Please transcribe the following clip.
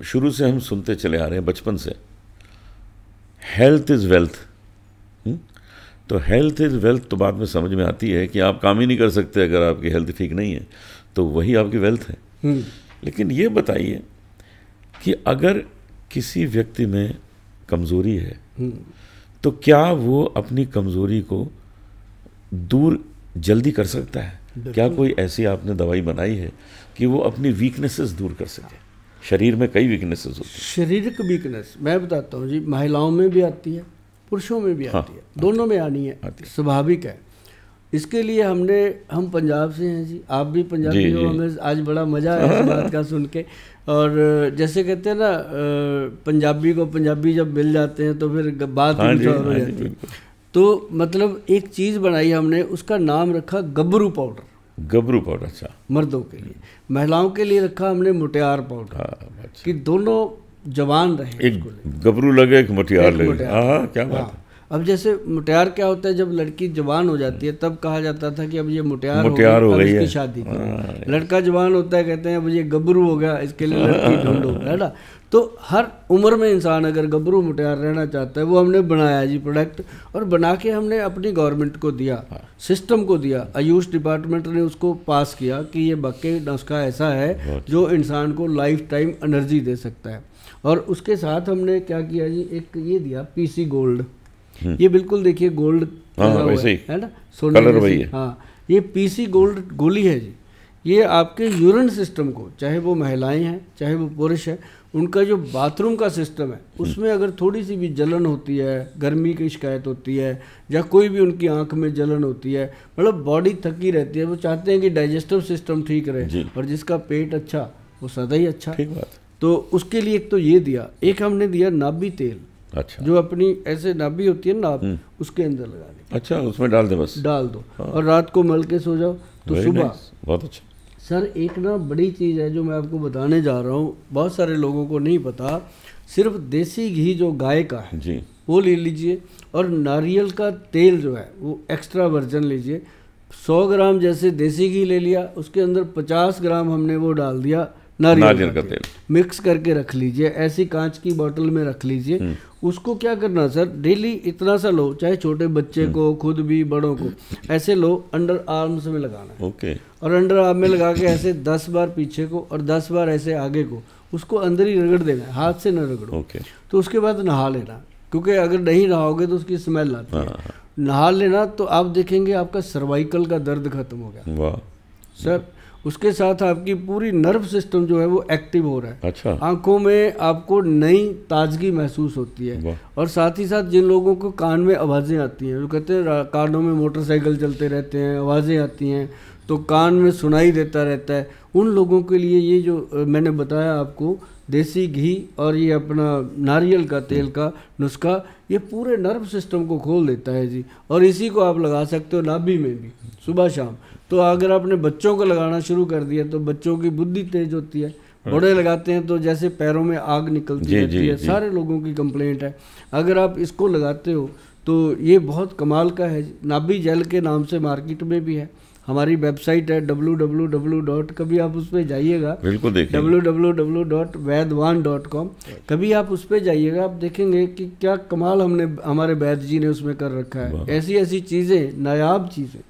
शुरू से हम सुनते चले आ रहे हैं बचपन से, हेल्थ इज़ वेल्थ। तो हेल्थ इज़ वेल्थ तो बाद में समझ में आती है कि आप काम ही नहीं कर सकते अगर आपकी हेल्थ ठीक नहीं है, तो वही आपकी वेल्थ है। लेकिन ये बताइए कि अगर किसी व्यक्ति में कमज़ोरी है तो क्या वो अपनी कमज़ोरी को दूर जल्दी कर सकता है? क्या कोई ऐसी आपने दवाई बनाई है कि वो अपनी वीकनेसेस दूर कर सके? शरीर में कई वीकनेसेस होती हैं। शारीरिक वीकनेस मैं बताता हूँ जी, महिलाओं में भी आती है, पुरुषों में भी आती है, दोनों में आनी है, स्वाभाविक है। इसके लिए हम पंजाब से हैं जी, आप भी पंजाबी हो, हमें आज बड़ा मज़ा आया इस बात का सुन के। और जैसे कहते हैं ना, पंजाबी को पंजाबी जब मिल जाते हैं तो फिर बात हो जाती है। तो मतलब एक चीज़ बनाई हमने, उसका नाम रखा गबरू पाउडर। गबरू पाउडर, अच्छा, मर्दों के लिए। महिलाओं के लिए रखा हमने मुटियार पाउडर, कि दोनों जवान रहे, एक गबरू लगे एक मुटियार लगे। क्या बात है। अब जैसे मुटियार क्या होता है, जब लड़की जवान हो जाती है तब कहा जाता था कि अब ये मुटियार हो गई है, इसकी शादी करो। लड़का जवान होता है, कहते हैं अब ये गबरू हो गया, इसके लिए लड़की ढूंढो, है ना। तो हर उम्र में इंसान अगर गबरू मुटियार रहना चाहता है, वो हमने बनाया जी प्रोडक्ट, और बना के हमने अपनी गवर्नमेंट को दिया, सिस्टम को दिया। आयुष डिपार्टमेंट ने उसको पास किया कि ये वाकई नुस्खा ऐसा है जो इंसान को लाइफ टाइम एनर्जी दे सकता है। और उसके साथ हमने क्या किया जी, एक ये दिया पीसी गोल्ड। ये बिल्कुल देखिए गोल्ड है ना, सोने कलर वही है। हाँ, ये पीसी गोल्ड गोली है जी। ये आपके यूरिन सिस्टम को, चाहे वो महिलाएं हैं चाहे वो पुरुष है, उनका जो बाथरूम का सिस्टम है उसमें अगर थोड़ी सी भी जलन होती है, गर्मी की शिकायत होती है, या कोई भी उनकी आंख में जलन होती है, मतलब बॉडी थकी रहती है, वो चाहते हैं कि डाइजेस्टिव सिस्टम ठीक रहे, और जिसका पेट अच्छा वो सदा ही अच्छा। ठीक बात। तो उसके लिए एक तो ये दिया, एक हमने दिया नाभि तेल। अच्छा, जो अपनी ऐसे नाभि होती है नाभ, उसके अंदर लगाने। अच्छा, उसमें डाल दे, बस डाल दो, और रात को मल के सो जाओ तो सुबह। बहुत अच्छा सर। एक ना बड़ी चीज़ है जो मैं आपको बताने जा रहा हूँ, बहुत सारे लोगों को नहीं पता। सिर्फ देसी घी जो गाय का है जी, वो ले लीजिए, और नारियल का तेल जो है वो एक्स्ट्रा वर्जन लीजिए। 100 ग्राम जैसे देसी घी ले लिया, उसके अंदर 50 ग्राम हमने वो डाल दिया नारियल का तेल, मिक्स करके रख लीजिए, ऐसी कांच की बोतल में रख लीजिए। उसको क्या करना सर, डेली इतना सा लो, चाहे छोटे बच्चे को, खुद भी, बड़ों को, ऐसे लो, अंडर आर्म्स में लगाना है। ओके। और अंडर आर्म में लगा के ऐसे 10 बार पीछे को और 10 बार ऐसे आगे को, उसको अंदर ही रगड़ देना है, हाथ से न रगड़ो। ओके। तो उसके बाद नहा लेना, क्योंकि अगर नहीं नहाओगे तो उसकी स्मेल आती है। नहा लेना तो आप देखेंगे आपका सर्वाइकल का दर्द खत्म हो गया। वाह सर। उसके साथ आपकी पूरी नर्व सिस्टम जो है वो एक्टिव हो रहा है। अच्छा। आंखों में आपको नई ताजगी महसूस होती है। और साथ ही साथ जिन लोगों को कान में आवाज़ें आती हैं, जो कहते हैं कानों में मोटरसाइकिल चलते रहते हैं, आवाज़ें आती हैं तो कान में सुनाई देता रहता है, उन लोगों के लिए ये जो मैंने बताया आपको देसी घी और ये अपना नारियल का तेल का नुस्खा, ये पूरे नर्व सिस्टम को खोल देता है जी। और इसी को आप लगा सकते हो नाभि में भी, सुबह शाम। तो अगर आपने बच्चों को लगाना शुरू कर दिया तो बच्चों की बुद्धि तेज होती है, बड़े लगाते हैं तो जैसे पैरों में आग निकलती रहती है, सारे लोगों की कंप्लेंट है। अगर आप इसको लगाते हो तो ये बहुत कमाल का है। नाभि जेल के नाम से मार्केट में भी है, हमारी वेबसाइट है www. कभी आप उस पर जाइएगा, बिल्कुल देखिए, www.वैदवान.com। कभी आप उस पर जाइएगा, आप देखेंगे कि क्या कमाल हमने, हमारे वैद्य जी ने उसमें कर रखा है। ऐसी ऐसी चीज़ें, नायाब चीज़ें